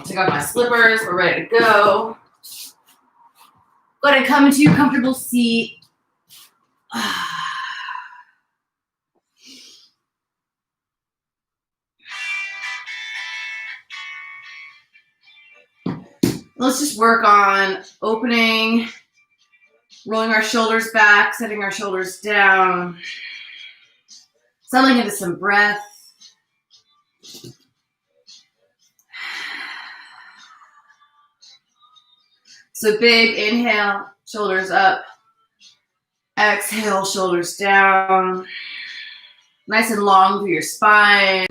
Take off my slippers. We're ready to go. Go ahead and come into your comfortable seat. Let's just work on opening, rolling our shoulders back, setting our shoulders down, settling into some breath. So big inhale, shoulders up. Exhale, shoulders down. Nice and long through your spine.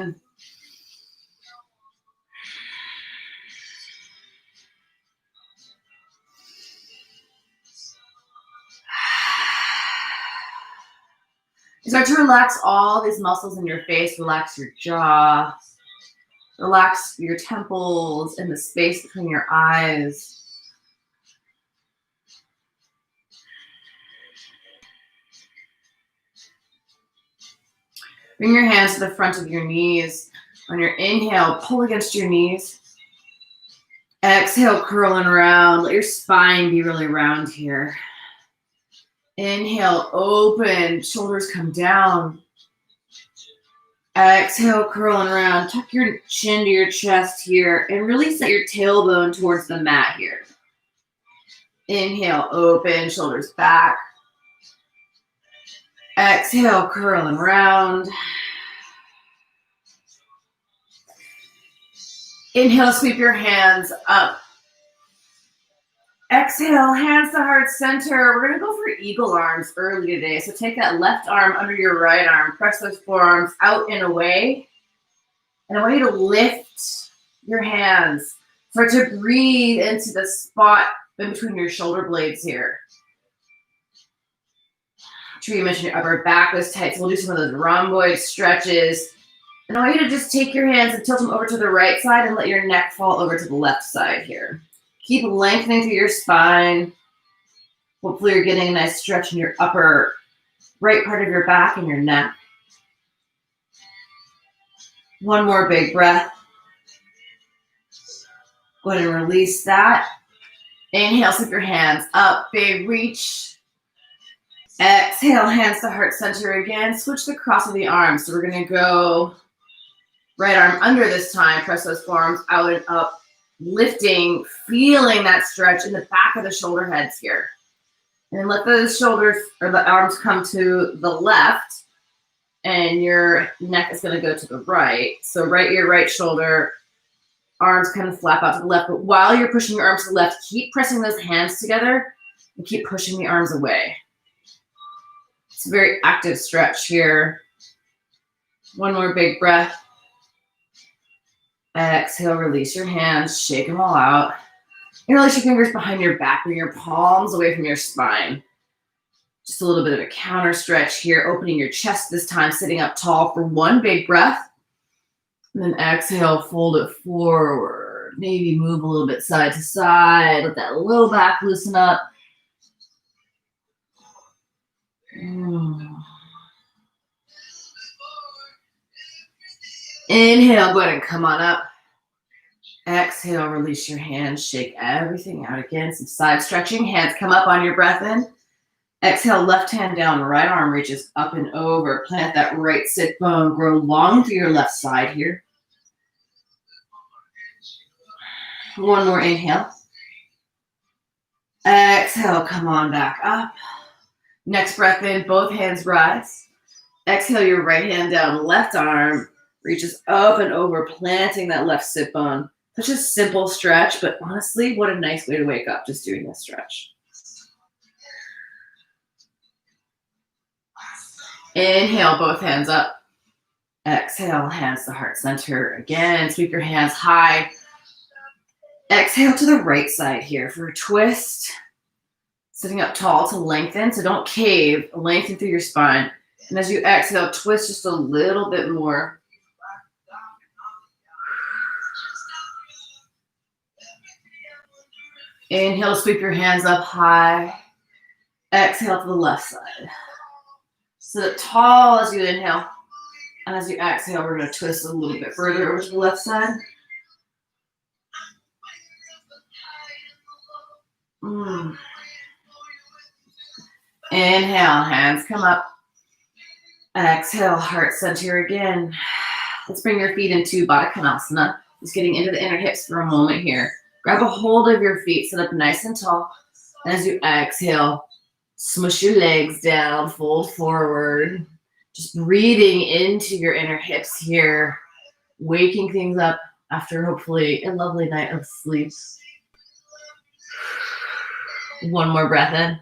You start to relax all these muscles in your face. Relax your jaw. Relax your temples and the space between your eyes. Bring your hands to the front of your knees. On your inhale, pull against your knees. Exhale, curl and round. Let your spine be really round here. Inhale, open, shoulders come down. Exhale, curl and round. Tuck your chin to your chest here and really set your tailbone towards the mat here. Inhale, open, shoulders back. Exhale, curl and round. Inhale, sweep your hands up. Exhale, hands to heart center. We're going to go for eagle arms early today. So take that left arm under your right arm. Press those forearms out and away. And I want you to lift your hands. Start to breathe into the spot in between your shoulder blades here. Sure you mentioned your upper back was tight, so we'll do some of those rhomboid stretches. And I want you to just take your hands and tilt them over to the right side and let your neck fall over to the left side here. Keep lengthening through your spine. Hopefully you're getting a nice stretch in your upper right part of your back and your neck. One more big breath. Go ahead and release that. Inhale, sweep your hands up, big reach. Exhale, hands to heart center again. Switch the cross of the arms. So we're going to go right arm under this time. Press those forearms out and up. Lifting, feeling that stretch in the back of the shoulder heads here. And then let those shoulders or the arms come to the left. And your neck is going to go to the right. So right ear, right shoulder. Arms kind of flap out to the left. But while you're pushing your arms to the left, keep pressing those hands together. And keep pushing the arms away. It's a very active stretch here. One more big breath. Exhale, release your hands, shake them all out. Interlace your fingers behind your back, bring your palms away from your spine. Just a little bit of a counter stretch here, opening your chest this time, sitting up tall for one big breath. And then exhale, fold it forward. Maybe move a little bit side to side. Let that low back loosen up. Inhale, go ahead and come on up. Exhale, release your hands, shake everything out again. Some side stretching, hands come up on your breath in. Exhale, left hand down, right arm reaches up and over. Plant that right sit bone, grow long through your left side here. One more inhale. Exhale, come on back up. Next breath in, both hands rise. Exhale, your right hand down, left arm reaches up and over, planting that left sit bone. Such a simple stretch, but honestly, what a nice way to wake up just doing this stretch. Inhale, both hands up. Exhale, hands to heart center. Again, sweep your hands high. Exhale to the right side here for a twist. Sitting up tall to lengthen, so don't cave. Lengthen through your spine. And as you exhale, twist just a little bit more. Inhale, sweep your hands up high. Exhale to the left side. Sit up tall as you inhale. And as you exhale, we're going to twist a little bit further over to the left side. Inhale, hands come up. Exhale, heart center again. Let's bring your feet into Badakanasana. Just getting into the inner hips for a moment here. Grab a hold of your feet, sit up nice and tall. And as you exhale, smush your legs down, fold forward. Just breathing into your inner hips here, waking things up after hopefully a lovely night of sleep. One more breath in.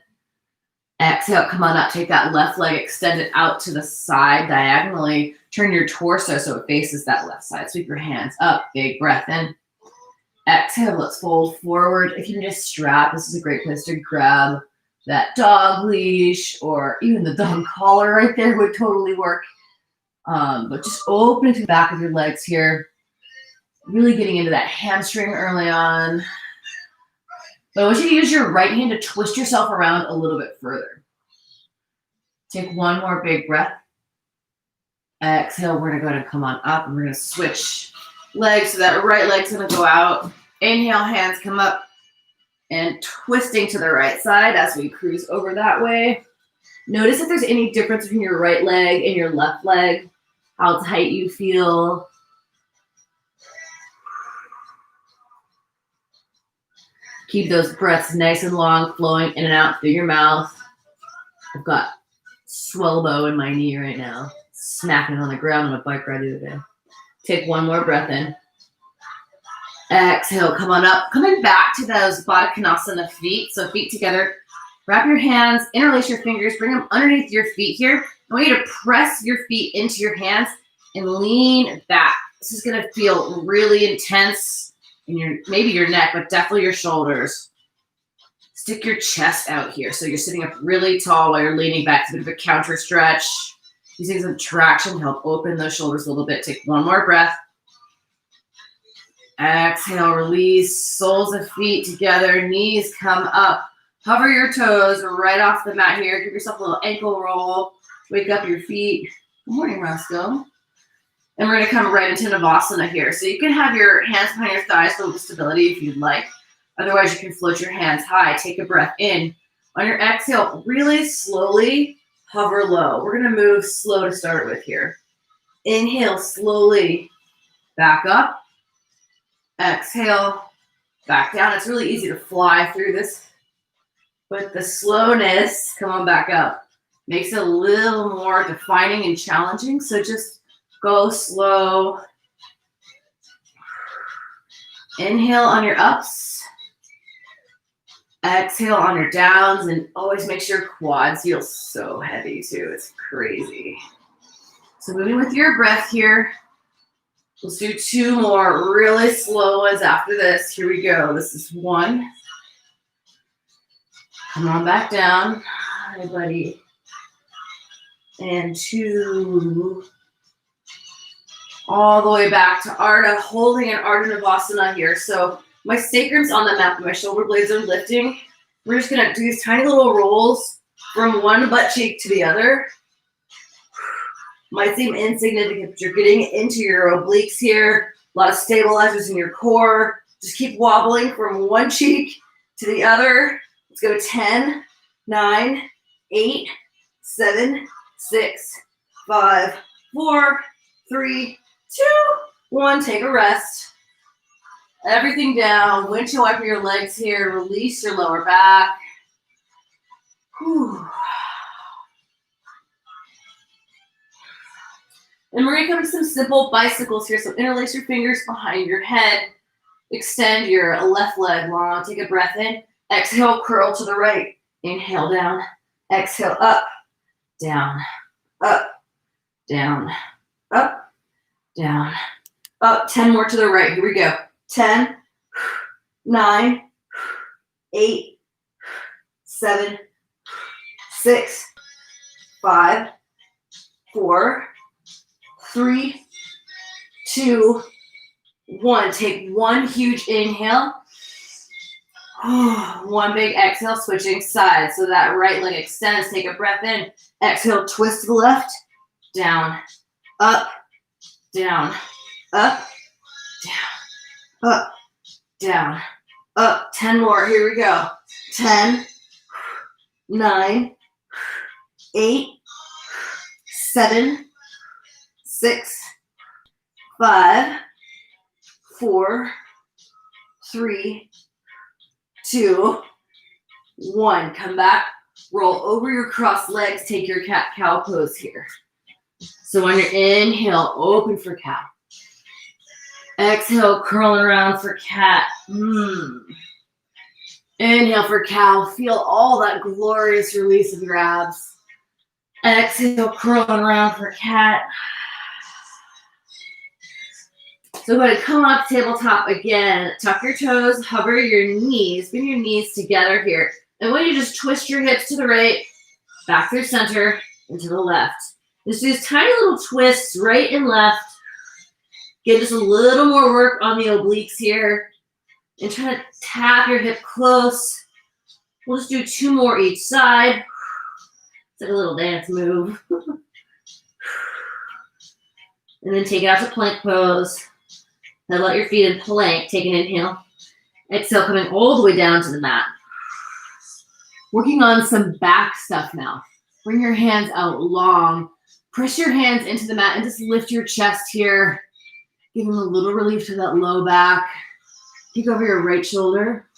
Exhale, come on up. Take that left leg, extend it out to the side diagonally. Turn your torso so it faces that left side. Sweep your hands up. Big breath in. Exhale, let's fold forward. If you need a strap, this is a great place to grab that dog leash, or even the dog collar right there would totally work. But just open to the back of your legs here. Really getting into that hamstring early on. But I want you to use your right hand to twist yourself around a little bit further. Take one more big breath. Exhale, we're going to go ahead and come on up, and we're going to switch legs. So that right leg's going to go out. Inhale, hands come up, and twisting to the right side as we cruise over that way. Notice if there's any difference between your right leg and your left leg, how tight you feel. Keep those breaths nice and long, flowing in and out through your mouth. I've got swellbo in my knee right now, smacking on the ground on a bike ride the other day. Take one more breath in. Exhale, come on up. Coming back to those Badakanasana feet. So feet together. Wrap your hands, interlace your fingers, bring them underneath your feet here. I want you to press your feet into your hands and lean back. This is going to feel really intense in maybe your neck, but definitely your shoulders. Stick your chest out here. So you're sitting up really tall while you're leaning back. It's a bit of a counter stretch. Using some traction to help open those shoulders a little bit. Take one more breath. Exhale, release. Soles of feet together. Knees come up. Hover your toes right off the mat here. Give yourself a little ankle roll. Wake up your feet. Good morning, Roscoe. And we're going to come right into Navasana here. So you can have your hands behind your thighs for a little stability if you'd like. Otherwise, you can float your hands high. Take a breath in. On your exhale, really slowly hover low. We're going to move slow to start with here. Inhale, slowly back up. Exhale, back down. It's really easy to fly through this, but the slowness, come on back up, makes it a little more defining and challenging. So just go slow. Inhale on your ups. Exhale on your downs, and always make sure quads feel so heavy too. It's crazy. So moving with your breath here. Let's do two more really slow ones after this. Here we go. This is one. Come on back down. Hi, buddy. And two. All the way back to Ardha, holding an Ardha Navasana here. So my sacrum's on the mat, but my shoulder blades are lifting. We're just going to do these tiny little rolls from one butt cheek to the other. Might seem insignificant, but you're getting into your obliques here. A lot of stabilizers in your core. Just keep wobbling from one cheek to the other. Let's go 10, 9, 8, 7, 6, 5, 4, 3, 2, 1. Take a rest. Everything down. Windshield wiper your legs here. Release your lower back. Whew. And we're going to come to some simple bicycles here. So interlace your fingers behind your head. Extend your left leg long. Take a breath in. Exhale, curl to the right. Inhale down. Exhale, up, down, up, down, up, down, up. 10 more to the right. Here we go. 10, 9, 8, 7, 6, 5, 4, 3, 2, 1. Take one huge inhale. One big exhale, switching sides. So that right leg extends. Take a breath in. Exhale, twist to the left. Down, up, down, up, down, up, down, up. 10 more. Here we go. 10, 9, 8, 7, 6, 5, 4, 3, 2, 1. Come back, roll over your crossed legs, take your cat-cow pose here. So on your inhale, open for cow. Exhale, curling around for cat. Inhale for cow. Feel all that glorious release of your abs. Exhale, curling around for cat. So go ahead and come up tabletop again. Tuck your toes, hover your knees, bring your knees together here. And when you just twist your hips to the right, back through center, and to the left. Just do these tiny little twists right and left. Get just a little more work on the obliques here. And try to tap your hip close. We'll just do 2 more each side. It's like a little dance move. And then take it out to plank pose. Then let your feet in plank. Take an inhale. Exhale, coming all the way down to the mat. Working on some back stuff now. Bring your hands out long. Press your hands into the mat and just lift your chest here. Giving a little relief to that low back. Peek over your right shoulder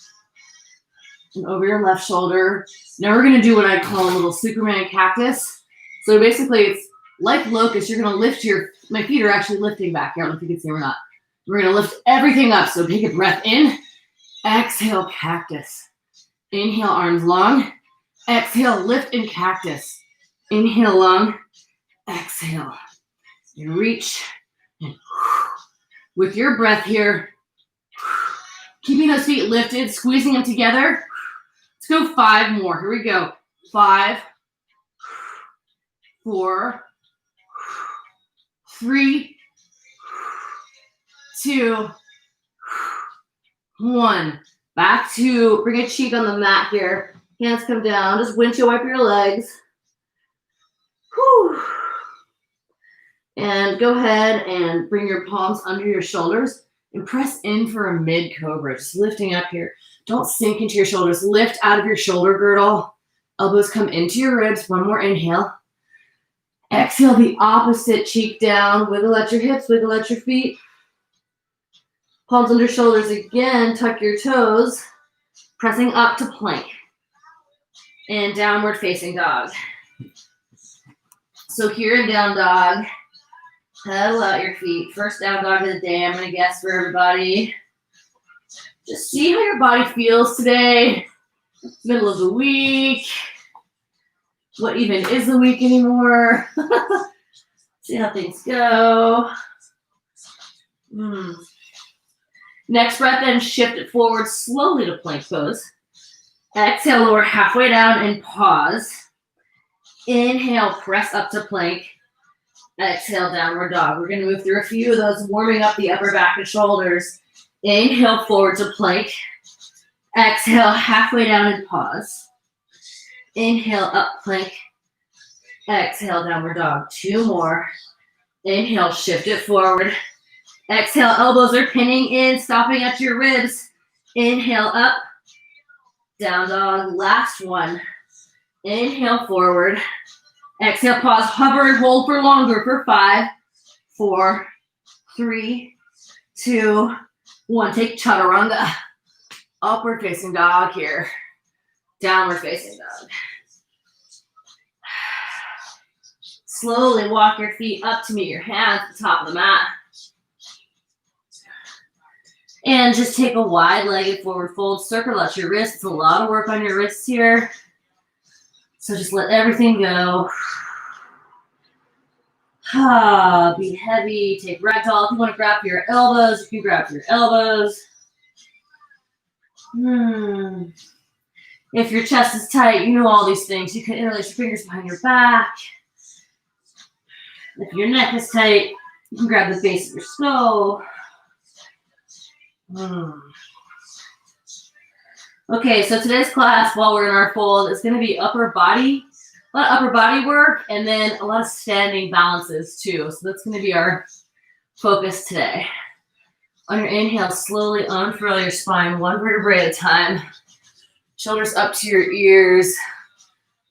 and over your left shoulder. Now we're going to do what I call a little Superman cactus. So basically it's like locust. You're going to lift my feet are actually lifting back here. I don't know if you can see or not. We're going to lift everything up. So take a breath in. Exhale, cactus. Inhale, arms long. Exhale, lift in cactus. Inhale, long. Exhale. And reach. And with your breath here, keeping those feet lifted, squeezing them together. Let's go 5 more. Here we go. 5, 4, 3, 2, 1. Back to, bring a cheek on the mat here. Hands come down. Just windshield wipe your legs. Whew. And go ahead and bring your palms under your shoulders and press in for a mid cobra. Just lifting up here. Don't sink into your shoulders. Lift out of your shoulder girdle. Elbows come into your ribs. 1 more inhale. Exhale the opposite cheek down. Wiggle out your hips. Wiggle out your feet. Palms under shoulders again. Tuck your toes. Pressing up to plank. And downward facing dog. So here in down dog. Pedal out your feet. First down dog of the day, I'm going to guess for everybody. Just see how your body feels today. Middle of the week. What even is the week anymore? See how things go. Next breath, then shift it forward slowly to plank pose. Exhale, lower halfway down and pause. Inhale, press up to plank. Exhale, downward dog. We're going to move through a few of those, warming up the upper back and shoulders. Inhale, forward to plank. Exhale, halfway down and pause. Inhale, up plank. Exhale, downward dog. 2 more. Inhale, shift it forward. Exhale, elbows are pinning in, stopping at your ribs. Inhale, up. Down dog. Last one. Inhale, forward. Exhale, pause, hover and hold for longer for 5, 4, 3, 2, 1. Take Chaturanga. Upward facing dog here. Downward facing dog. Slowly walk your feet up to meet your hands at the top of the mat. And just take a wide-legged forward fold. Circle out your wrists. It's a lot of work on your wrists here. So just let everything go. Be heavy. Take ragdoll. If you want to grab your elbows, you can grab your elbows. If your chest is tight, you know all these things. You can interlace your fingers behind your back. If your neck is tight, you can grab the base of your skull. Okay, so today's class, while we're in our fold, is going to be upper body, a lot of upper body work, and then a lot of standing balances too. So that's going to be our focus today. On your inhale, slowly unfurl your spine, 1 vertebrae at a time. Shoulders up to your ears.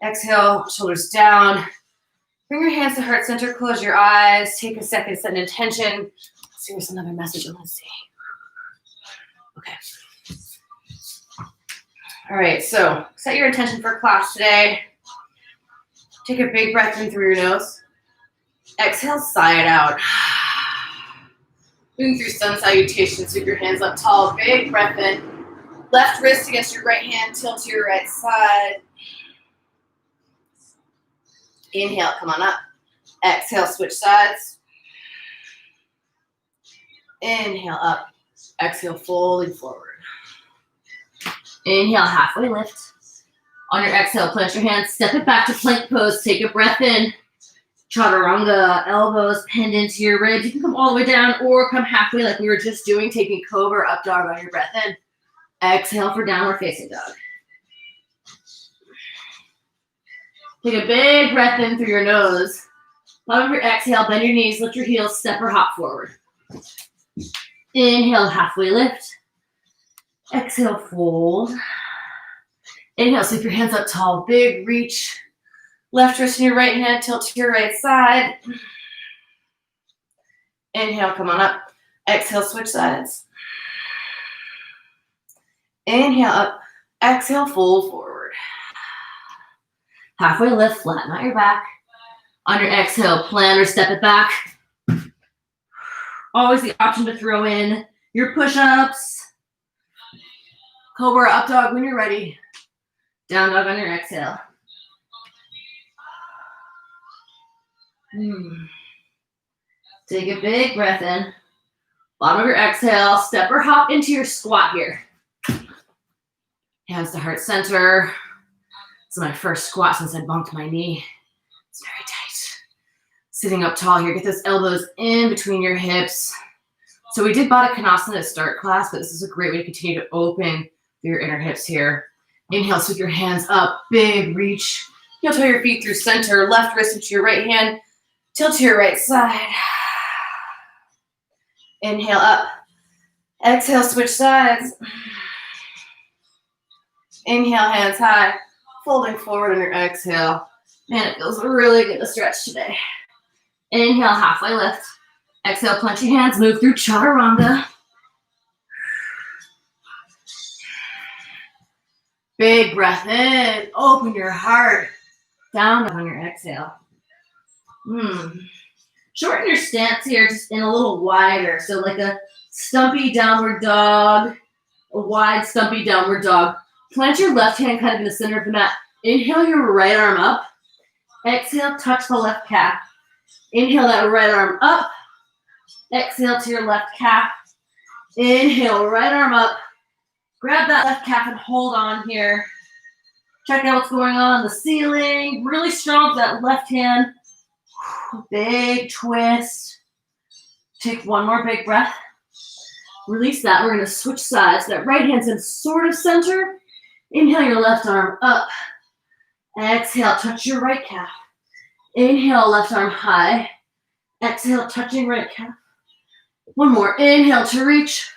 Exhale, shoulders down. Bring your hands to heart center. Close your eyes. Take a second, set an intention. Let's see, there's another message. Let's see. Okay. All right, so set your intention for class today. Take a big breath in through your nose. Exhale, sigh it out. Moving through sun salutations. Sweep your hands up tall. Big breath in. Left wrist against your right hand. Tilt to your right side. Inhale, come on up. Exhale, switch sides. Inhale, up. Exhale, folding forward. Inhale, halfway lift. On your exhale, plant your hands, step it back to plank pose. Take a breath in. Chaturanga, elbows pinned into your ribs. You can come all the way down or come halfway like we were just doing, taking Cobra Up Dog on your breath in. Exhale for downward facing dog. Take a big breath in through your nose. Bottom of your exhale, bend your knees, lift your heels, step or hop forward. Inhale, halfway lift. Exhale, fold. Inhale, sweep your hands up tall, big reach. Left wrist in your right hand, tilt to your right side. Inhale, come on up. Exhale, switch sides. Inhale, up. Exhale, fold forward. Halfway lift, flatten out your back. On your exhale, plan or step it back. Always the option to throw in your push-ups. Cobra Up Dog when you're ready. Down dog on your exhale. Take a big breath in. Bottom of your exhale, step or hop into your squat here. Hands to heart center. It's my first squat since I bumped my knee. It's very tight. Sitting up tall here. Get those elbows in between your hips. So we did Badakanasana to start class, but this is a great way to continue to open your inner hips here. Inhale, sweep your hands up. Big reach. Heel toe your feet through center. Left wrist into your right hand. Tilt to your right side. Inhale up. Exhale, switch sides. Inhale, hands high. Folding forward on your exhale. Man, it feels really good to stretch today. Inhale, halfway lift. Exhale, plant your hands. Move through Chaturanga. Big breath in. Open your heart. Down on your exhale. Shorten your stance here, just in a little wider. So like a stumpy downward dog, a wide stumpy downward dog. Plant your left hand kind of in the center of the mat. Inhale your right arm up. Exhale, touch the left calf. Inhale that right arm up. Exhale to your left calf. Inhale, right arm up. Grab that left calf and hold on here. Check out what's going on the ceiling. Really strong with that left hand. Big twist. Take one more big breath. Release that. We're going to switch sides. That right hand's in sort of center. Inhale your left arm up. Exhale, touch your right calf. Inhale, left arm high. Exhale, touching right calf. One more. Inhale to reach.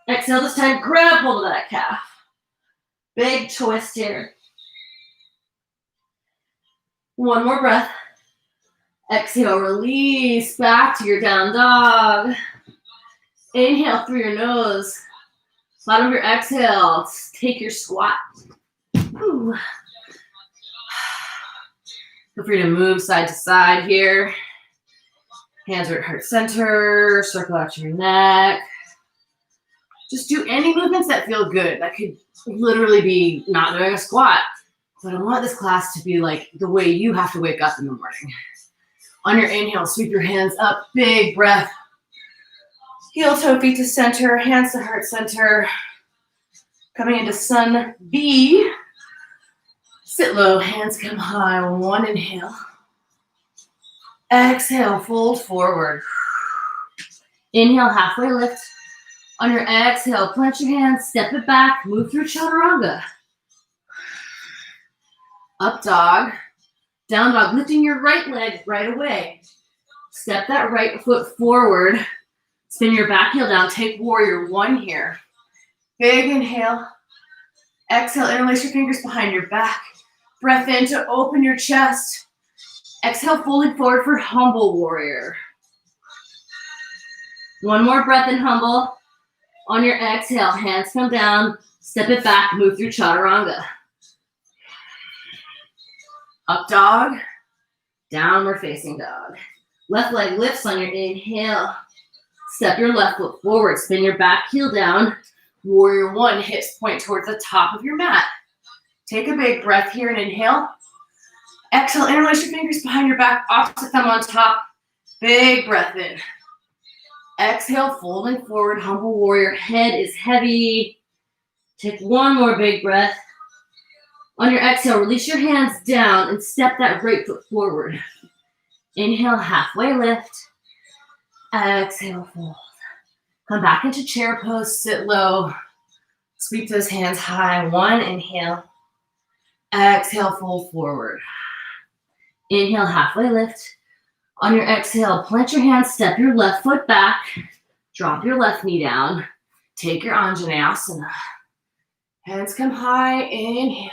Exhale, this time grab hold of that calf. Big twist here. One more breath. Exhale, release back to your down dog. Inhale through your nose. Bottom of your exhale, take your squat. Ooh. Feel free to move side to side here. Hands are at heart center, circle out to your neck. Just do any movements that feel good. That could literally be not doing a squat. But I want this class to be like the way you have to wake up in the morning. On your inhale, sweep your hands up, big breath. Heel toe feet to center, hands to heart center. Coming into sun B. Sit low, hands come high. One inhale. Exhale, fold forward. Inhale, halfway lift. On your exhale, plant your hands, step it back, move through Chaturanga. Up dog. Down dog, lifting your right leg right away. Step that right foot forward. Spin your back heel down. Take warrior one here. Big inhale. Exhale, interlace your fingers behind your back. Breath in to open your chest. Exhale, folding forward for humble warrior. One more breath in humble. On your exhale, hands come down, step it back, move through Chaturanga. Up dog, downward facing dog. Left leg lifts on your inhale. Step your left foot forward, spin your back heel down. Warrior one, hips point towards the top of your mat. Take a big breath here and inhale. Exhale, interlace your fingers behind your back, opposite thumb on top. Big breath in. Exhale, folding forward, humble warrior. Head is heavy. Take one more big breath. On your exhale, release your hands down and step that right foot forward. Inhale, halfway lift. Exhale, fold. Come back into chair pose, sit low. Sweep those hands high. One, inhale. Exhale, fold forward. Inhale, halfway lift. On your exhale, plant your hands, step your left foot back. Drop your left knee down. Take your Anjaneyasana. Hands come high, inhale.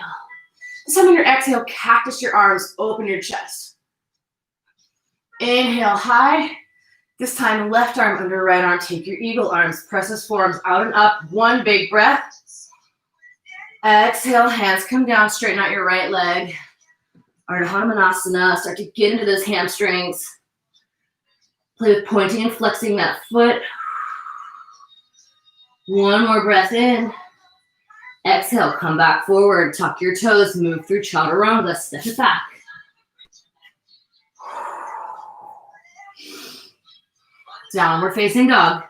This time on your exhale, cactus your arms, open your chest. Inhale, high. This time, left arm under right arm. Take your eagle arms, press those forearms out and up. One big breath. Exhale, hands come down, straighten out your right leg. Ardha Hanumanasana, start to get into those hamstrings. Play with pointing and flexing that foot. One more breath in. Exhale, come back forward, tuck your toes, move through Chaturanga, step it back. Downward facing dog.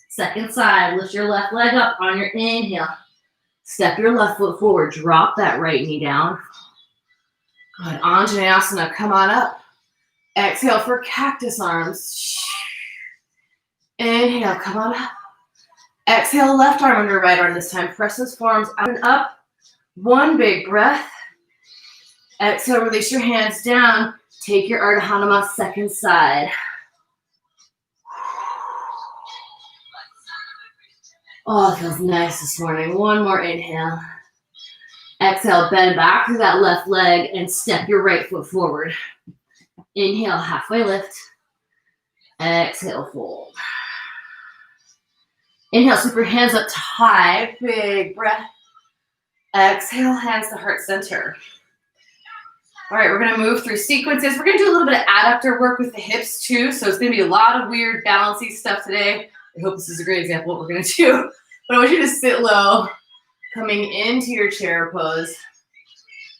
Second side, lift your left leg up on your inhale. Step your left foot forward, drop that right knee down. Good, Anjaneyasana, come on up. Exhale for cactus arms. Inhale, come on up. Exhale, left arm under right arm this time. Press those forearms out and up. One big breath. Exhale, release your hands down. Take your Ardha Hanuma, second side. Oh, it feels nice this morning. One more inhale. Exhale, bend back through that left leg and step your right foot forward. Inhale, halfway lift. Exhale, fold. Inhale, sweep your hands up to high. Big breath. Exhale, hands to heart center. All right, we're going to move through sequences. We're going to do a little bit of adductor work with the hips too. So it's going to be a lot of weird balancing stuff today. I hope this is a great example of what we're going to do. But I want you to sit low, coming into your chair pose.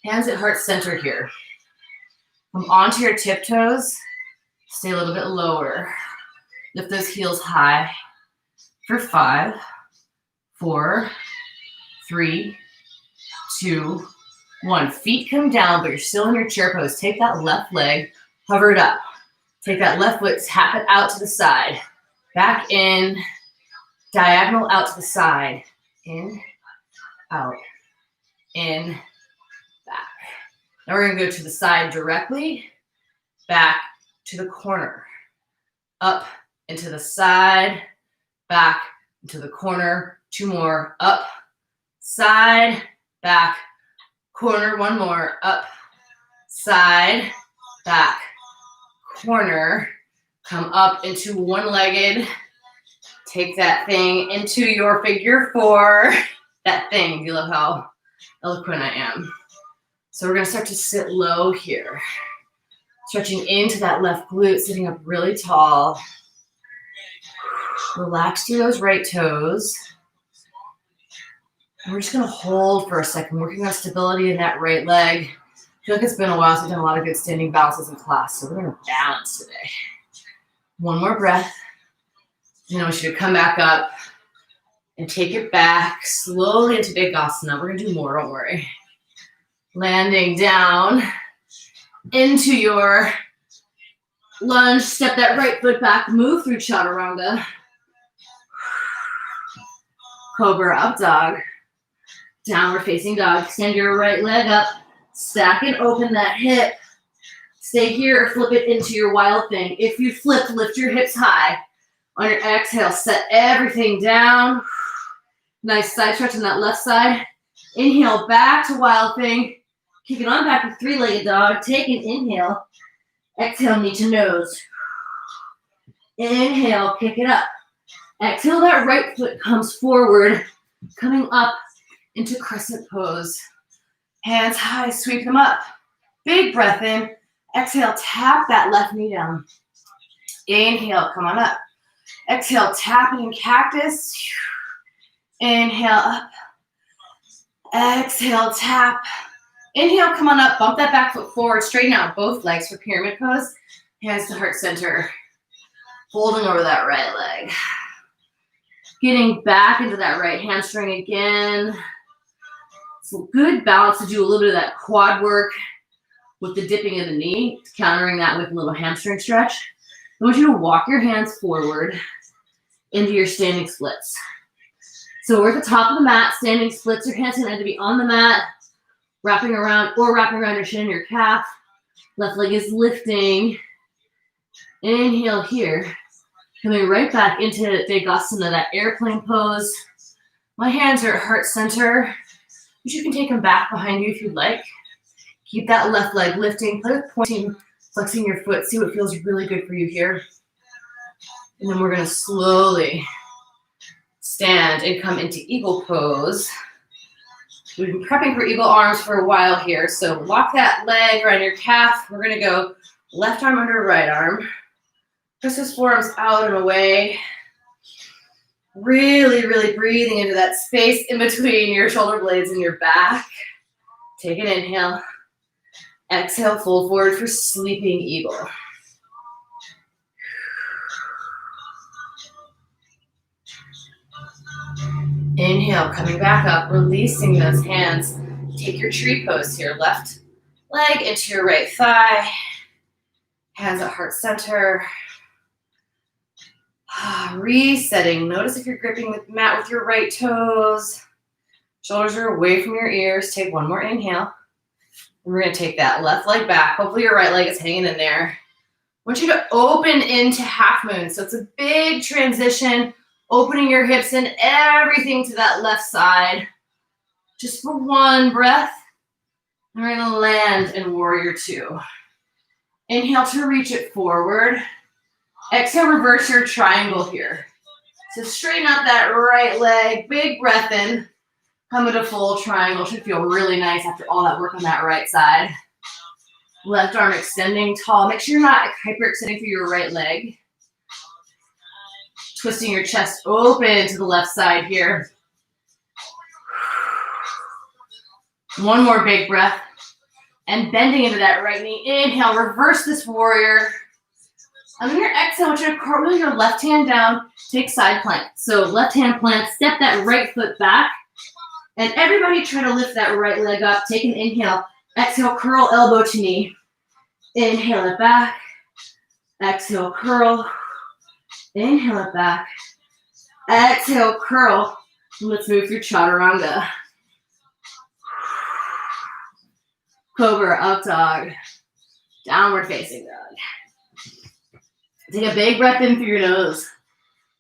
Hands at heart center here. Come onto your tiptoes. Stay a little bit lower. Lift those heels high. For 5, 4, 3, 2, 1. Feet come down, but you're still in your chair pose. Take that left leg, hover it up. Take that left foot, tap it out to the side. Back in, diagonal out to the side. In, out, in, back. Now we're gonna go to the side directly, back to the corner. Up into the side, back into the corner. 2 more. Up, side, back, corner. 1 more. Up, side, back, corner. Come up into one-legged. Take that thing into your figure 4. That thing. You love how eloquent I am. So we're going to start to sit low here. Stretching into that left glute, sitting up really tall. Relax through those right toes. And we're just going to hold for a second, working on stability in that right leg. I feel like it's been a while, so we've done a lot of good standing balances in class, so we're going to balance today. 1 more breath. And I want you to come back up and take it back slowly into Badakanasana. We're going to do more, don't worry. Landing down into your lunge. Step that right foot back, move through Chaturanga. Cobra Up Dog. Downward facing dog. Extend your right leg up. Stack and open that hip. Stay here or flip it into your wild thing. If you flip, lift your hips high. On your exhale, set everything down. Nice side stretch on that left side. Inhale, back to wild thing. Kick it on back to three-legged dog. Take an inhale. Exhale, knee to nose. Inhale, kick it up. Exhale, that right foot comes forward, coming up into Crescent Pose. Hands high, sweep them up. Big breath in. Exhale, tap that left knee down. Inhale, come on up. Exhale, tap it in cactus. Inhale, up. Exhale, tap. Inhale, come on up. Bump that back foot forward. Straighten out both legs for pyramid pose. Hands to heart center. Folding over that right leg. Getting back into that right hamstring again. It's a good balance to do a little bit of that quad work with the dipping of the knee, countering that with a little hamstring stretch. I want you to walk your hands forward into your standing splits. So we're at the top of the mat, standing splits. Your hands can either be on the mat, wrapping around your shin and your calf. Left leg is lifting. Inhale here. Coming right back into Badakanasana, that airplane pose. My hands are at heart center. But you can take them back behind you if you'd like. Keep that left leg lifting. Play with pointing, flexing your foot. See what feels really good for you here. And then we're going to slowly stand and come into eagle pose. We've been prepping for eagle arms for a while here. So lock that leg around your calf. We're going to go left arm under right arm. Press those forearms out and away. Really, really breathing into that space in between your shoulder blades and your back. Take an inhale. Exhale, fold forward for sleeping eagle. Inhale, coming back up, releasing those hands. Take your tree pose here. Left leg into your right thigh. Hands at heart center. Resetting. Notice if you're gripping the mat with your right toes. Shoulders are away from your ears. Take one more inhale. And we're going to take that left leg back. Hopefully your right leg is hanging in there. I want you to open into half moon. So it's a big transition. Opening your hips and everything to that left side. Just for one breath. And we're going to land in warrior two. Inhale to reach it forward. Exhale, reverse your triangle here. So straighten out that right leg. Big breath in. Come into full triangle. Should feel really nice after all that work on that right side. Left arm extending tall. Make sure you're not hyperextending through your right leg. Twisting your chest open to the left side here. One more big breath. And bending into that right knee. Inhale, reverse this warrior. And on your exhale, I want you to cartwheel your left hand down. Take side plank. So left hand plant, step that right foot back. And everybody try to lift that right leg up. Take an inhale. Exhale, curl elbow to knee. Inhale it back. Exhale, curl. Inhale it back. Exhale, curl. And let's move through Chaturanga. Cobra Up Dog. Downward facing dog. Take a big breath in through your nose.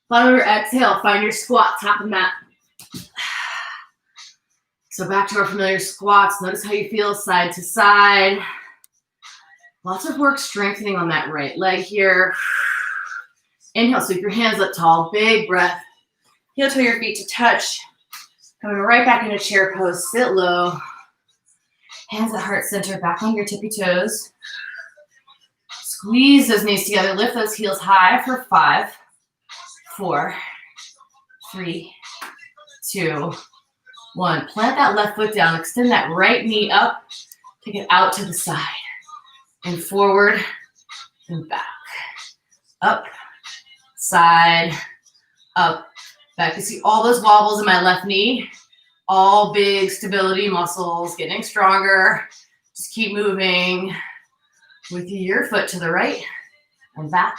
Bottom of your exhale, find your squat, top of the mat. So back to our familiar squats. Notice how you feel side to side. Lots of work strengthening on that right leg here. Inhale, sweep your hands up tall. Big breath. Heel toe your feet to touch. Coming right back into chair pose. Sit low. Hands at heart center. Back on your tippy toes. Squeeze those knees together. Lift those heels high for 5, 4, 3, 2, 1. Plant that left foot down. Extend that right knee up. Take it out to the side. And forward and back. Up, side, up, back. You see all those wobbles in my left knee. All big stability muscles getting stronger. Just keep moving with your foot to the right and back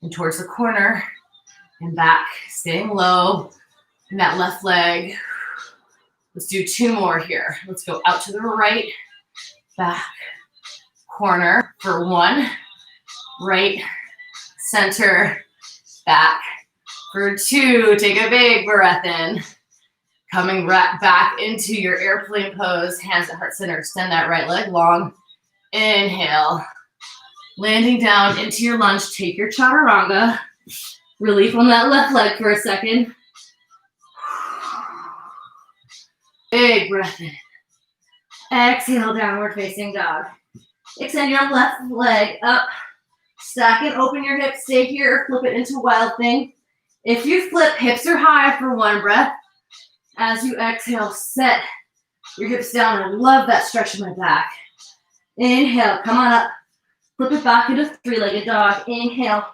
and towards the corner and back. Staying low in that left leg. Let's do 2 more here. Let's go out to the right, back, corner for 1. Right, center, back for 2. Take a big breath in. Coming right back into your airplane pose, hands at heart center. Extend that right leg long. Inhale. Landing down into your lunge. Take your chaturanga. Relief on that left leg for a second. Big breath in. Exhale, downward facing dog. Extend your left leg up. Stack it, open your hips, stay here, flip it into wild thing. If you flip, hips are high for one breath. As you exhale, set your hips down. I love that stretch in my back. Inhale, come on up. Flip it back into three-legged dog. Inhale.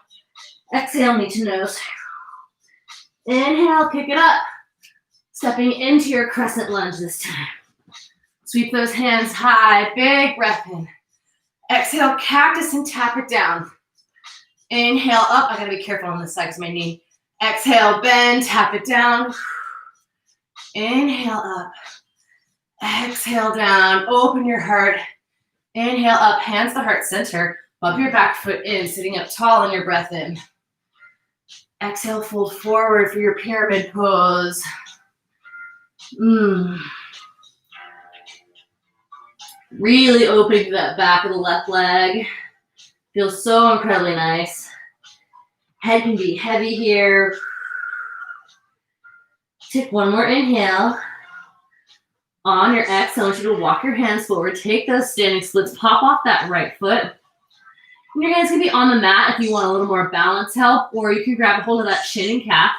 Exhale, knee to nose. Inhale, kick it up. Stepping into your crescent lunge this time. Sweep those hands high. Big breath in. Exhale, cactus and tap it down. Inhale up. I gotta be careful on this side because my knee. Exhale, bend, tap it down. Inhale up. Exhale down. Open your heart. Inhale up. Hands to heart center. Bump your back foot in, sitting up tall on your breath in. Exhale, fold forward for your pyramid pose. Really opening that back of the left leg. Feels so incredibly nice. Head can be heavy here. Take one more inhale. On your exhale, I want you to walk your hands forward. Take those standing splits. Pop off that right foot. And your hands can be on the mat if you want a little more balance help, or you can grab a hold of that shin and calf.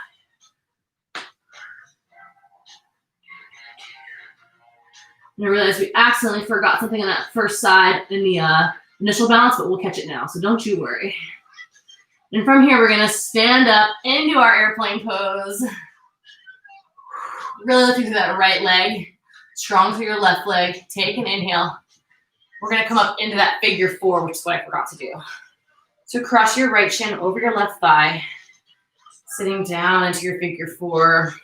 And I realized we accidentally forgot something on that first side in the initial balance, but we'll catch it now, so don't you worry. And from here, we're gonna stand up into our airplane pose. Really lifting through that right leg, strong through your left leg. Take an inhale. We're gonna come up into that figure four, which is what I forgot to do. So cross your right shin over your left thigh, sitting down into your figure four.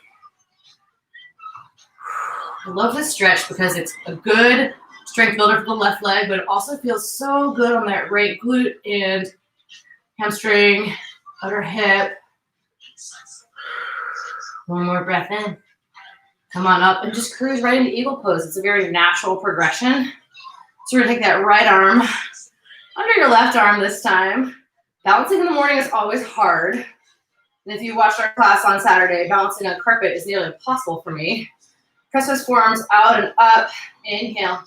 I love this stretch because it's a good strength builder for the left leg, but it also feels so good on that right glute and hamstring, other hip. One more breath in. Come on up and just cruise right into eagle pose. It's a very natural progression. So we're gonna take that right arm under your left arm this time. Balancing in the morning is always hard. And if you watched our class on Saturday, balancing on carpet is nearly impossible for me. Press those forearms out and up. Inhale.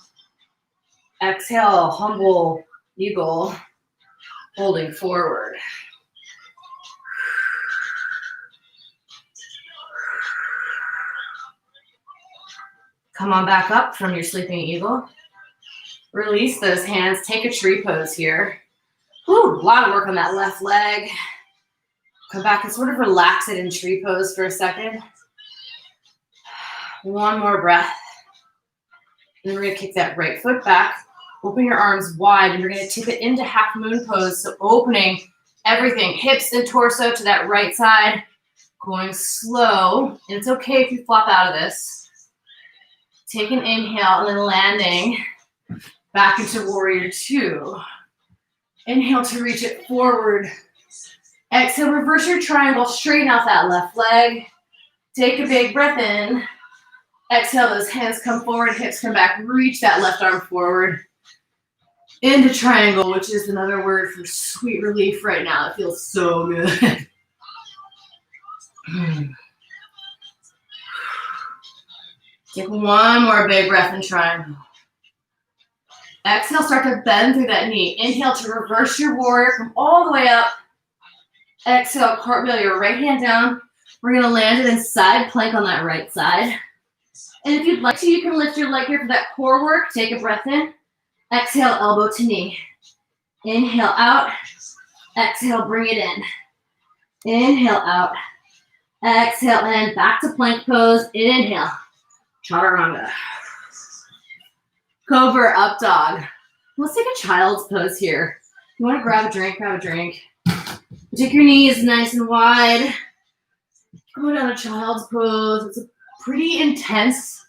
Exhale, humble eagle, holding forward. Come on back up from your sleeping eagle. Release those hands. Take a tree pose here. Whew, a lot of work on that left leg. Come back and sort of relax it in tree pose for a second. One more breath. Then we're gonna kick that right foot back. Open your arms wide and you're gonna tip it into half moon pose. So opening everything, hips and torso to that right side. Going slow. And it's okay if you flop out of this. Take an inhale and then landing back into warrior two. Inhale to reach it forward. Exhale, reverse your triangle, straighten out that left leg. Take a big breath in. Exhale, those hands come forward, hips come back, reach that left arm forward. Into triangle, which is another word for sweet relief right now. It feels so good. Take one more big breath in triangle. Exhale, start to bend through that knee. Inhale to reverse your warrior, come all the way up. Exhale, cartwheel your right hand down. We're gonna land it in side plank on that right side. And if you'd like to, you can lift your leg here for that core work. Take a breath in. Exhale, elbow to knee. Inhale out. Exhale, bring it in. Inhale out. Exhale, and back to plank pose. Inhale. Chaturanga. Cobra Up Dog. Let's take a child's pose here. If you want to grab a drink, grab a drink. Take your knees nice and wide. Go down to child's pose. It's a pretty intense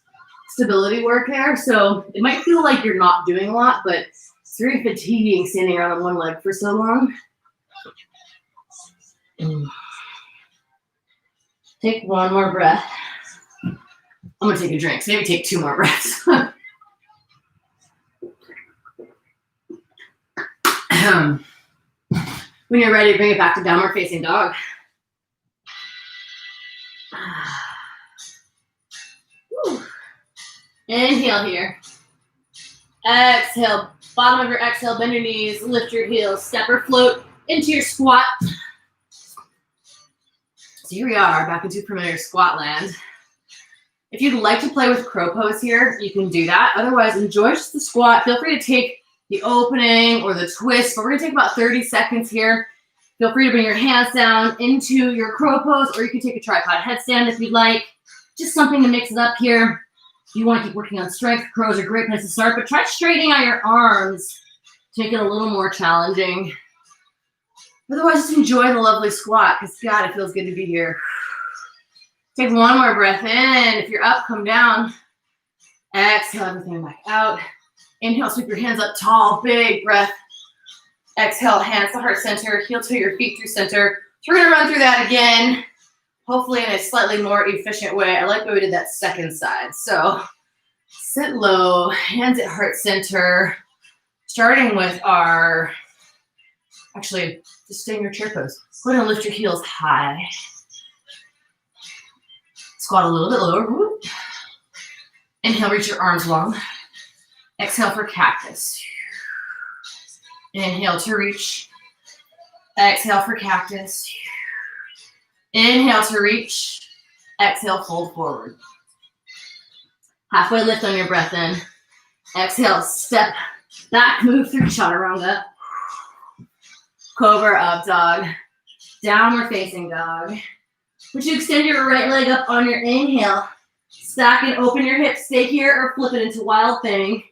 stability work there, so it might feel like you're not doing a lot, but it's very fatiguing standing around on one leg for so long. Take one more breath. I'm gonna take a drink, so maybe take 2 more breaths. When you're ready, bring it back to downward facing dog. Inhale here. Exhale. Bottom of your exhale, bend your knees, lift your heels, step or float into your squat. So here we are, back into familiar squat land. If you'd like to play with crow pose here, you can do that. Otherwise, enjoy just the squat. Feel free to take the opening or the twist, but we're gonna take about 30 seconds here. Feel free to bring your hands down into your crow pose, or you can take a tripod headstand if you'd like. Just something to mix it up here. You want to keep working on strength. Crows are a great place to start, but try straightening out your arms to make it a little more challenging. Otherwise, just enjoy the lovely squat, because God, it feels good to be here. Take 1 more breath in. If you're up, come down. Exhale everything back out. Inhale, sweep your hands up tall, big breath. Exhale, hands to heart center, heel to your feet through center. So we're gonna run through that again, hopefully in a slightly more efficient way. I like the way we did that second side. So sit low, hands at heart center, starting with our, actually, just stay in your chair pose. Go ahead and lift your heels high. Squat a little bit lower. Whoop. Inhale, reach your arms long. Exhale for cactus. Inhale to reach. Exhale for cactus. Inhale to reach. Exhale, fold forward. Halfway lift on your breath in. Exhale, step back, move through Chaturanga. Cobra Up Dog. Downward facing dog. Would you extend your right leg up on your inhale? Stack and open your hips. Stay here or flip it into wild thing.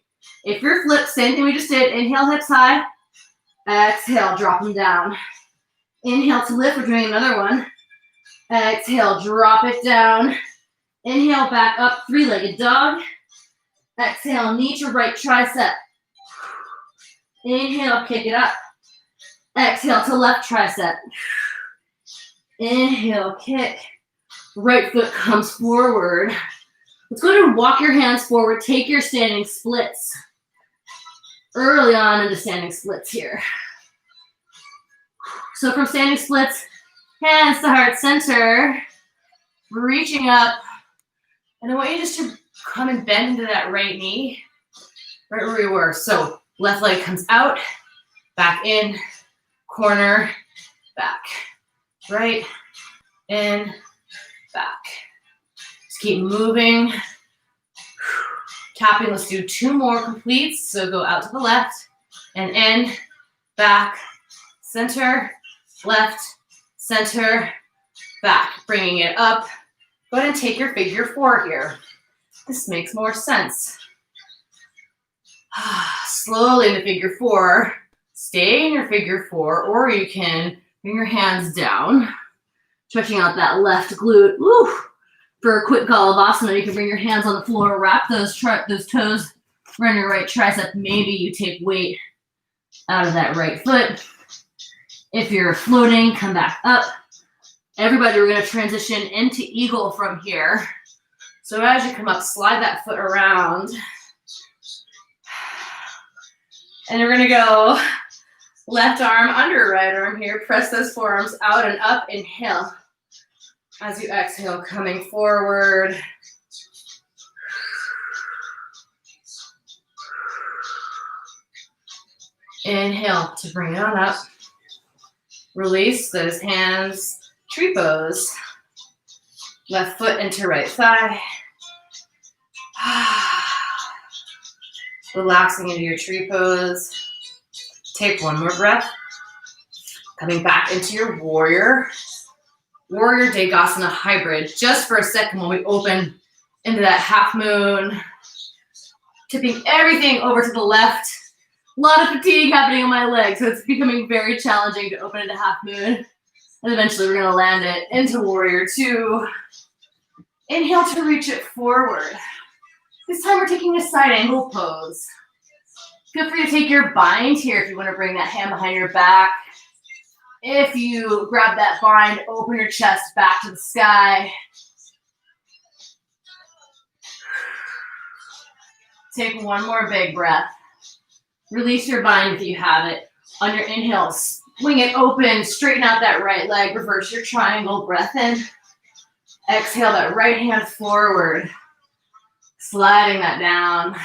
If you're flipped, same thing we just did. Inhale, hips high. Exhale, drop them down. Inhale to lift. We're doing another one. Exhale, drop it down. Inhale, back up, 3-legged dog. Exhale, knee to right tricep. Inhale, kick it up. Exhale to left tricep. Inhale, kick. Right foot comes forward. Let's go ahead and walk your hands forward. Take your standing splits. Early on into standing splits here. So from standing splits, hands to heart center, reaching up. And I want you just to come and bend into that right knee, right where we were. So left leg comes out, back in, corner, back, right, in, back. Just keep moving. Tapping, let's do 2 more completes. So go out to the left and in, back, center, left, center, back. Bringing it up. Go ahead and take your figure 4 here. This makes more sense. Slowly into figure 4. Stay in your figure 4, or you can bring your hands down, stretching out that left glute. Woo! For a quick Gomakasana, you can bring your hands on the floor, wrap those toes around your right tricep. Maybe you take weight out of that right foot. If you're floating, come back up. Everybody, we're going to transition into eagle from here. So as you come up, slide that foot around. And we're going to go left arm under right arm here. Press those forearms out and up. Inhale. As you exhale, coming forward. Inhale to bring it on up. Release those hands. Tree pose. Left foot into right thigh. Relaxing into your tree pose. Take 1 more breath. Coming back into your warrior. Warrior Badakanasana hybrid. Just for a second when we open into that half moon. Tipping everything over to the left. A lot of fatigue happening on my legs, so it's becoming very challenging to open into half moon. And eventually we're going to land it into warrior 2. Inhale to reach it forward. This time we're taking a side angle pose. Feel free to take your bind here if you want to bring that hand behind your back. If you grab that bind, open your chest back to the sky. Take one more big breath. Release your bind if you have it. On your inhale, swing it open, straighten out that right leg, reverse your triangle, breath in. Exhale that right hand forward, sliding that down.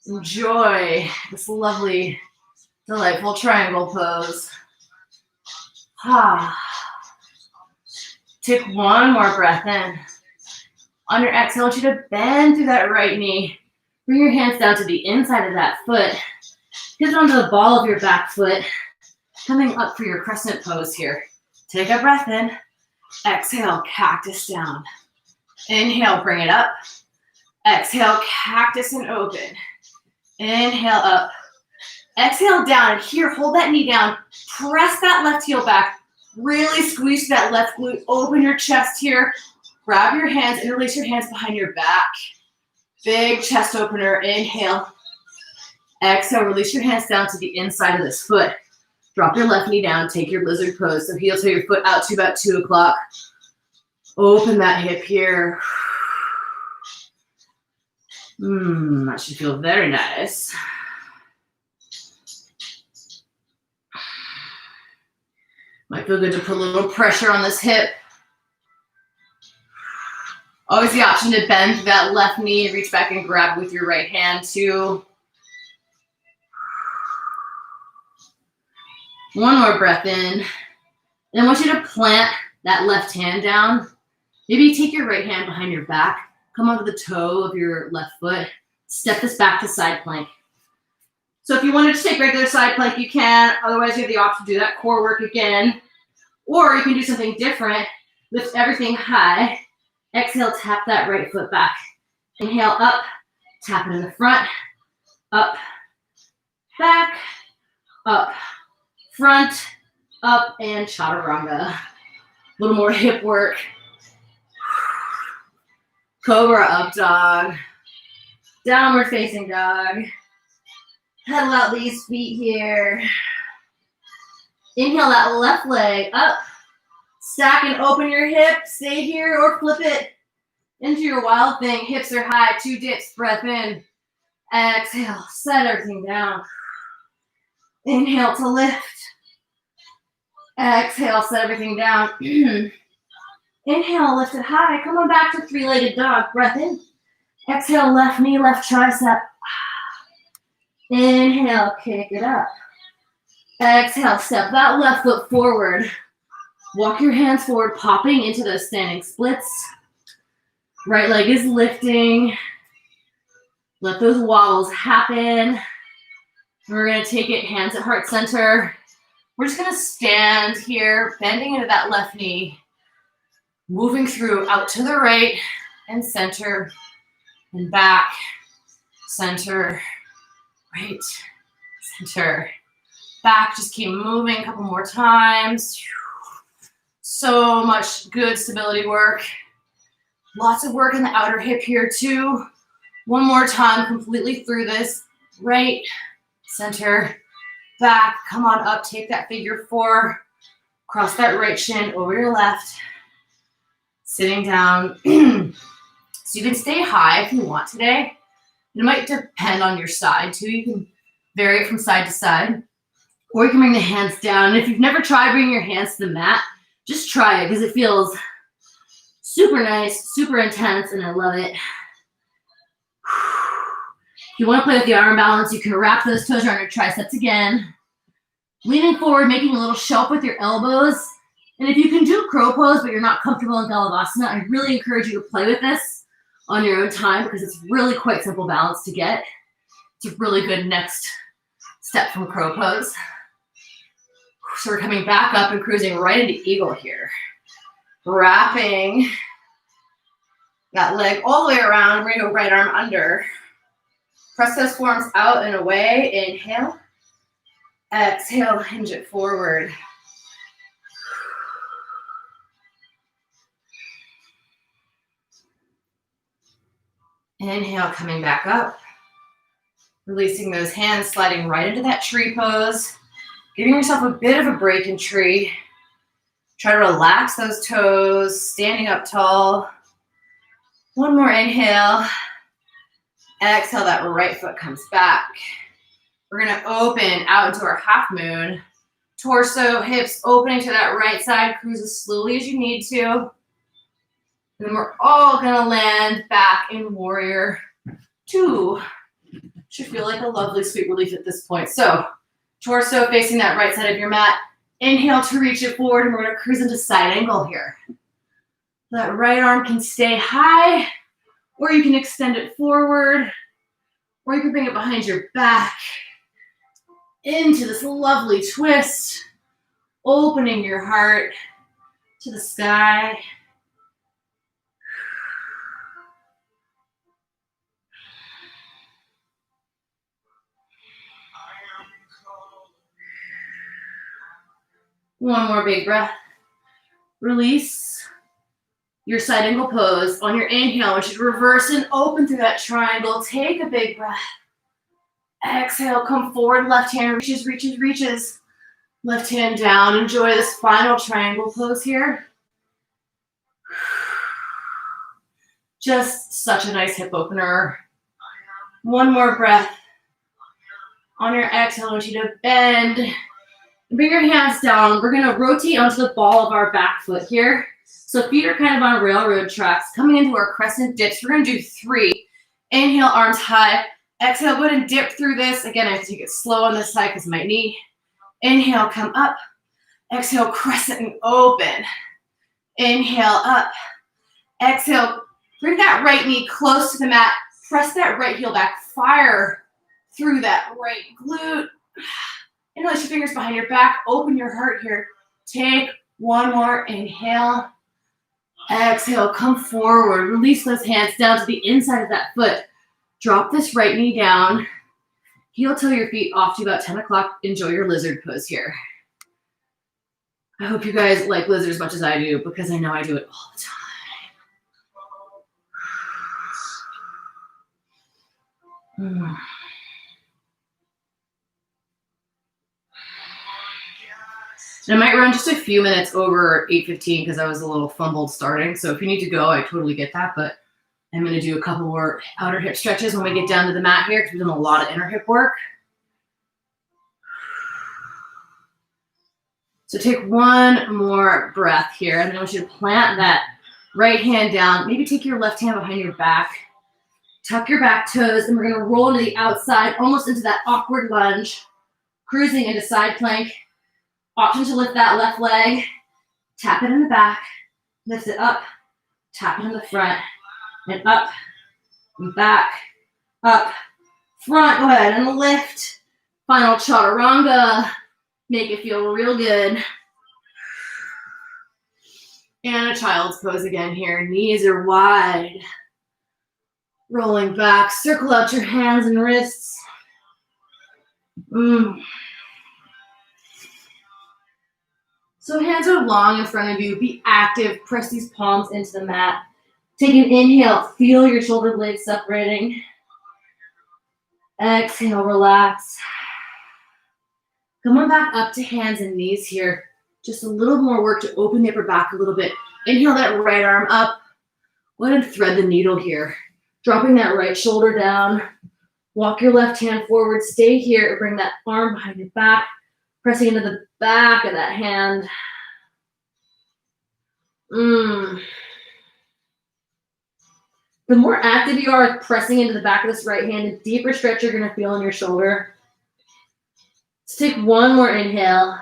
Enjoy this lovely, delightful triangle pose. Take one more breath in. On your exhale, I want you to bend through that right knee. Bring your hands down to the inside of that foot. Hip onto the ball of your back foot. Coming up for your crescent pose here. Take a breath in. Exhale, cactus down. Inhale, bring it up. Exhale, cactus and open. Inhale, up. Exhale, down. And here, hold that knee down. Press that left heel back. Really squeeze that left glute. Open your chest here. Grab your hands, interlace your hands behind your back. Big chest opener. Inhale. Exhale, release your hands down to the inside of this foot. Drop your left knee down. Take your lizard pose. So heel toe your foot out to about 2 o'clock. Open that hip here. That should feel very nice. Might feel good to put a little pressure on this hip. Always the option to bend that left knee, reach back and grab with your right hand too. One more breath in. And I want you to plant that left hand down. Maybe take your right hand behind your back. Come onto the toe of your left foot. Step this back to side plank. So if you wanted to take regular side plank, you can. Otherwise, you have the option to do that core work again. Or you can do something different. Lift everything high. Exhale, tap that right foot back. Inhale, up. Tap it in the front. Up. Back. Up. Front. Up. And Chaturanga. A little more hip work. Cobra Up Dog. Downward facing dog. Pedal out these feet here. Inhale that left leg up. Stack and open your hip. Stay here or flip it into your wild thing. Hips are high. 2 dips. Breath in. Exhale. Set everything down. Inhale to lift. Exhale. Set everything down. Inhale. Lift it high. Come on back to 3-legged dog. Breath in. Exhale. Left knee, left tricep. Inhale. Kick it up. Exhale. Step that left foot forward. Walk your hands forward, popping into those standing splits. Right leg is lifting. Let those wobbles happen. We're going to take it hands at heart center. We're just going to stand here, bending into that left knee, moving through out to the right and center and back, center, right, center, back. Just keep moving a couple more times. So much good stability work. Lots of work in the outer hip here too. One more time, completely through this. Right, center, back. Come on up, take that figure 4. Cross that right shin over your left. Sitting down. So you can stay high if you want today. It might depend on your side too. You can vary it from side to side. Or you can bring the hands down. And if you've never tried bringing your hands to the mat, just try it because it feels super nice, super intense, and I love it. If you want to play with the arm balance, you can wrap those toes around your triceps again. Leaning forward, making a little shelf with your elbows. And if you can do crow pose, but you're not comfortable in Navasana, I really encourage you to play with this on your own time because it's really quite simple balance to get. It's a really good next step from crow pose. So we're coming back up and cruising right into eagle here. Wrapping that leg all the way around. We're going to go right arm under. Press those forearms out and away. Inhale. Exhale, hinge it forward. Inhale, coming back up. Releasing those hands, sliding right into that tree pose. Giving yourself a bit of a break in tree. Try to relax those toes, standing up tall. One more inhale. Exhale, that right foot comes back. We're gonna open out into our half moon. Torso, hips opening to that right side. Cruise as slowly as you need to. And then we're all gonna land back in warrior two. Should feel like a lovely sweet relief at this point. So torso facing that right side of your mat. Inhale to reach it forward, and we're gonna cruise into side angle here. That right arm can stay high, or you can extend it forward, or you can bring it behind your back into this lovely twist, opening your heart to the sky. One more big breath. Release your side angle pose. On your inhale, which is reverse and open through that triangle. Take a big breath. Exhale, come forward. Left hand reaches, reaches, reaches. Left hand down. Enjoy this final triangle pose here. Just such a nice hip opener. One more breath. On your exhale, I want you to bend. Bring your hands down. We're gonna rotate onto the ball of our back foot here. So feet are kind of on railroad tracks. Coming into our crescent dips, we're gonna do 3. Inhale, arms high. Exhale, go ahead and dip through this. Again, I have to take it slow on this side because of my knee. Inhale, come up. Exhale, crescent and open. Inhale, up. Exhale, bring that right knee close to the mat. Press that right heel back. Fire through that right glute. Interlace your fingers behind your back. Open your heart here. Take one more inhale. Exhale, come forward. Release those hands down to the inside of that foot. Drop this right knee down. Heel toe your feet off to about 10 o'clock. Enjoy your lizard pose here. I hope you guys like lizard as much as I do, because I know I do it all the time. And I might run just a few minutes over 8:15 because I was a little fumbled starting. So if you need to go, I totally get that. But I'm going to do a couple more outer hip stretches when we get down to the mat here because we've done a lot of inner hip work. So take one more breath here. And then I want you to plant that right hand down. Maybe take your left hand behind your back. Tuck your back toes. And we're going to roll to the outside, almost into that awkward lunge. Cruising into side plank. Option to lift that left leg, tap it in the back, lift it up, tap it in the front, and up, and back, up, front. Go ahead and lift. Final Chaturanga. Make it feel real good. And a child's pose again here. Knees are wide. Rolling back. Circle out your hands and wrists. So hands are long in front of you. Be active. Press these palms into the mat. Take an inhale. Feel your shoulder blades separating. Exhale, relax. Come on back up to hands and knees here. Just a little more work to open the upper back a little bit. Inhale that right arm up. Go ahead and thread the needle here. Dropping that right shoulder down. Walk your left hand forward. Stay here. Bring that arm behind your back. Pressing into the back of that hand. The more active you are pressing into the back of this right hand, the deeper stretch you're going to feel in your shoulder. Let's take one more inhale.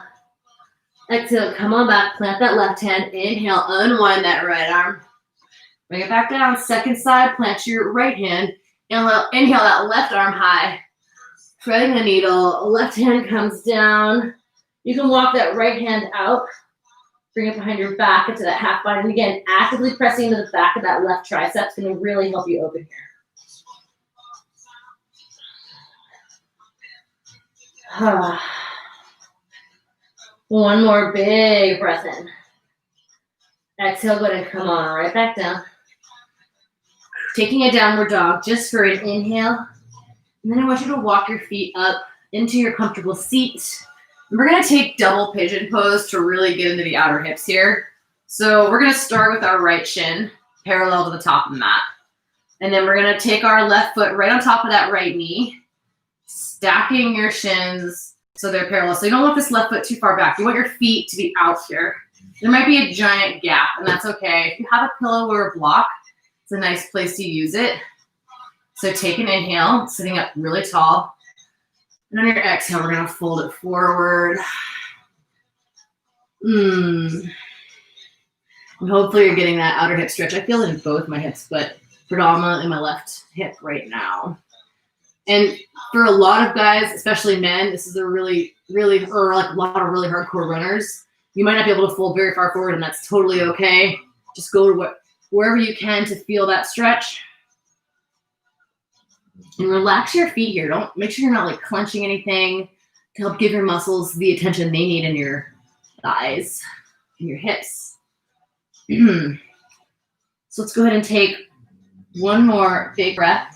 Exhale, come on back, plant that left hand. Inhale, unwind that right arm. Bring it back down. Second side, plant your right hand. Inhale that left arm high. Threading the needle, left hand comes down. You can walk that right hand out. Bring it behind your back into that half bind. And again, actively pressing into the back of that left tricep is going to really help you open here. One more big breath in. Exhale, go ahead and come on right back down. Taking a downward dog just for an inhale. And then I want you to walk your feet up into your comfortable seat. And we're going to take double pigeon pose to really get into the outer hips here. So we're going to start with our right shin parallel to the top of the mat. And then we're gonna take our left foot right on top of that right knee, stacking your shins so they're parallel. So you don't want this left foot too far back. You want your feet to be out here. There might be a giant gap, and that's okay. If you have a pillow or a block, it's a nice place to use it. So take an inhale, sitting up really tall. And on your exhale, we're gonna fold it forward. And hopefully you're getting that outer hip stretch. I feel it in both my hips, but predominantly my left hip right now. And for a lot of guys, especially men, this is a really, or like a lot of really hardcore runners, you might not be able to fold very far forward, and that's totally okay. Just go to wherever you can to feel that stretch. And relax your feet here. Don't make sure you're not like clenching anything to help give your muscles the attention they need in your thighs and your hips. So let's go ahead and take one more big breath.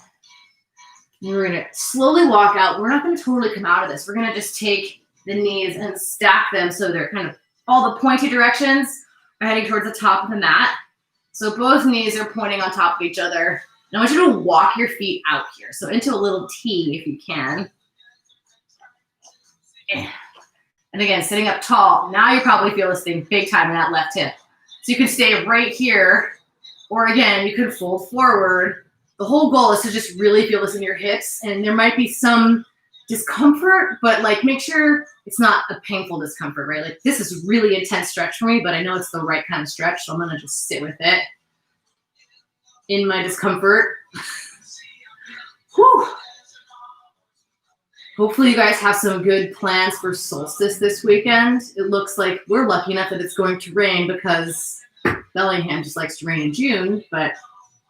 And we're going to slowly walk out. We're not going to totally come out of this. We're going to just take the knees and stack them so they're kind of all the pointy directions are heading towards the top of the mat. So both knees are pointing on top of each other. And I want you to walk your feet out here. So into a little T if you can. And again, sitting up tall. Now you probably feel this thing big time in that left hip. So you can stay right here. Or again, you could fold forward. The whole goal is to just really feel this in your hips. And there might be some discomfort, but like make sure it's not a painful discomfort, right? Like this is really intense stretch for me, but I know it's the right kind of stretch. So I'm gonna just sit with it in my discomfort. Whew. Hopefully you guys have some good plans for solstice this weekend. It looks like we're lucky enough that it's going to rain because Bellingham just likes to rain in June, but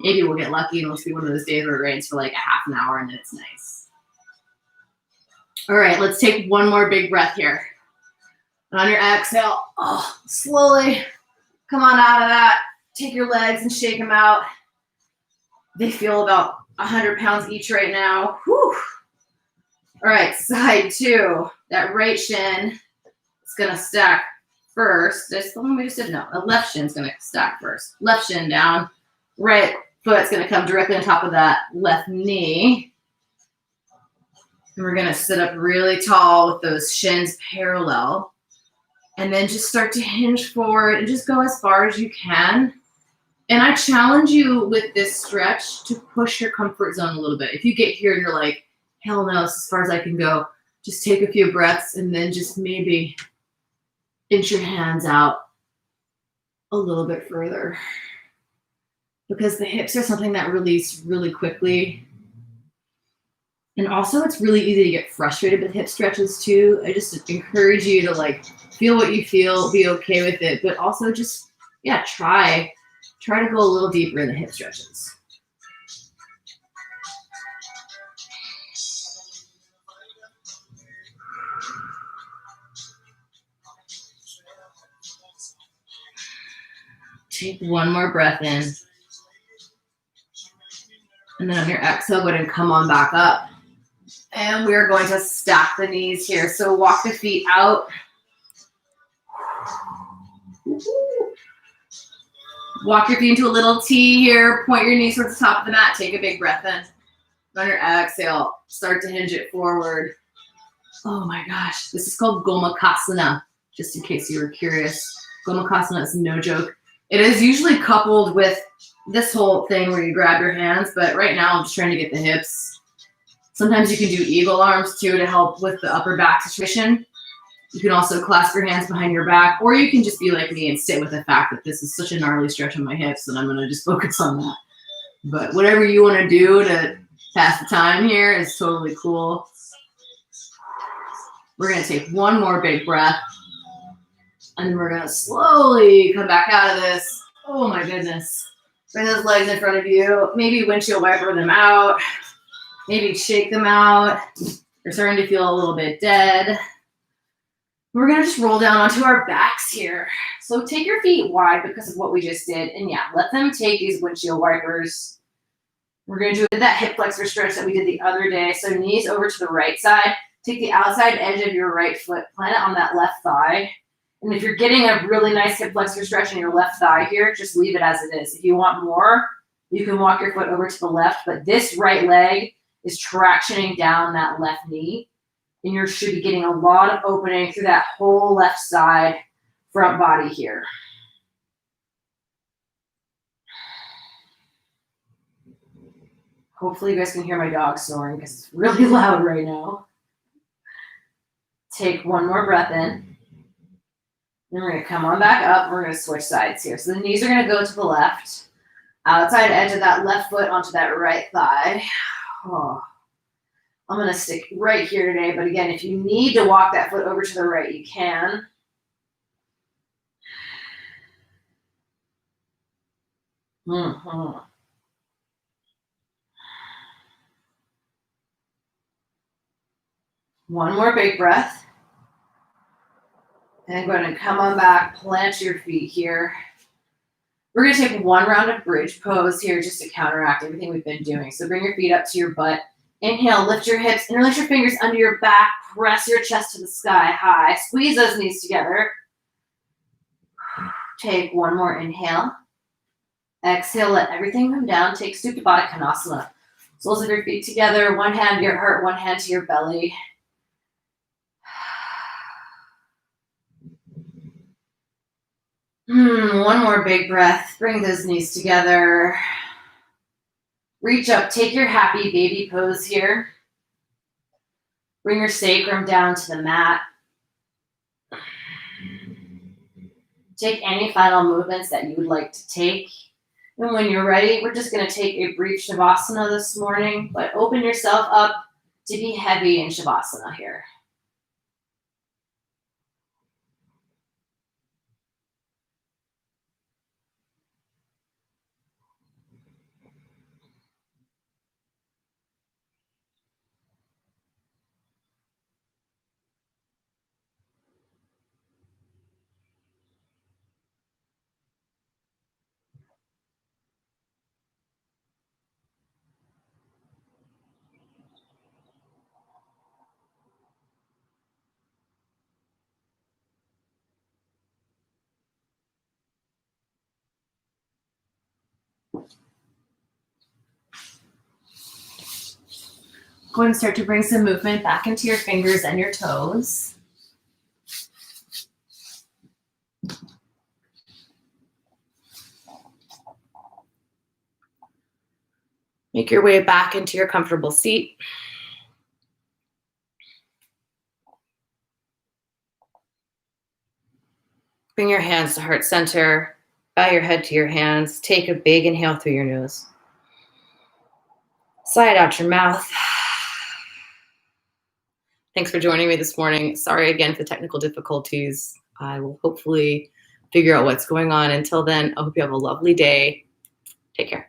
maybe we'll get lucky and it'll be one of those days where it rains for like a half an hour and then it's nice. All right, let's take one more big breath here. And on your exhale, slowly come on out of that. Take your legs and shake them out. They feel about 100 pounds each right now. Whew. All right, side two. That right shin is gonna stack first. This one we just did, no. The left shin's gonna stack first. Left shin down. Right foot's gonna come directly on top of that left knee. And we're gonna sit up really tall with those shins parallel. And then just start to hinge forward and just go as far as you can. And I challenge you with this stretch to push your comfort zone a little bit. If you get here and you're like, hell no, it's as far as I can go, just take a few breaths and then just maybe inch your hands out a little bit further. Because the hips are something that release really quickly. And also it's really easy to get frustrated with hip stretches too. I just encourage you to like feel what you feel, be okay with it, but also just, yeah, try to go a little deeper in the hip stretches. Take one more breath in. And then on your exhale, go ahead and come on back up. And we're going to stack the knees here. So walk the feet out. Walk your feet into a little T here. Point your knees towards the top of the mat. Take a big breath in. On your exhale, start to hinge it forward. Oh my gosh. This is called Gomakasana, just in case you were curious. Gomakasana is no joke. It is usually coupled with this whole thing where you grab your hands, but right now I'm just trying to get the hips. Sometimes you can do eagle arms too to help with the upper back situation. You can also clasp your hands behind your back, or you can just be like me and sit with the fact that this is such a gnarly stretch on my hips and I'm going to just focus on that. But whatever you want to do to pass the time here is totally cool. We're going to take one more big breath. And we're going to slowly come back out of this. Oh my goodness. Bring those legs in front of you. Maybe windshield wiper them out. Maybe shake them out. They're starting to feel a little bit dead. We're going to just roll down onto our backs here. So take your feet wide because of what we just did. And yeah, let them take these windshield wipers. We're going to do that hip flexor stretch that we did the other day. So knees over to the right side. Take the outside edge of your right foot. Plant it on that left thigh. And if you're getting a really nice hip flexor stretch in your left thigh here, just leave it as it is. If you want more, You can walk your foot over to the left, but this right leg is tractioning down that left knee. And you should be getting a lot of opening through that whole left side front body here. Hopefully you guys can hear my dog snoring because it's really loud right now. Take one more breath in. Then we're going to come on back up. We're going to switch sides here. So the knees are going to go to the left. Outside edge of that left foot onto that right thigh. Oh. I'm going to stick right here today. But again, if you need to walk that foot over to the right, you can. Mm-hmm. One more big breath. And going to come on back, plant your feet here. We're going to take one round of bridge pose here just to counteract everything we've been doing. So bring your feet up to your butt. Inhale, lift your hips, interlace your fingers under your back, press your chest to the sky high. Squeeze those knees together. Take one more inhale. Exhale, let everything come down. Take Supta Badakanasana. Soles of your feet together, one hand to your heart, one hand to your belly. One more big breath. Bring those knees together. Reach up. Take your happy baby pose here. Bring your sacrum down to the mat. Take any final movements that you would like to take. And when you're ready, we're just going to take a brief Shavasana this morning, but open yourself up to be heavy in Shavasana here. Go ahead and start to bring some movement back into your fingers and your toes. Make your way back into your comfortable seat. Bring your hands to heart center. Bow your head to your hands. Take a big inhale through your nose. Sigh it out your mouth. Thanks for joining me this morning. Sorry again for technical difficulties. I will hopefully figure out what's going on. Until then, I hope you have a lovely day. Take care.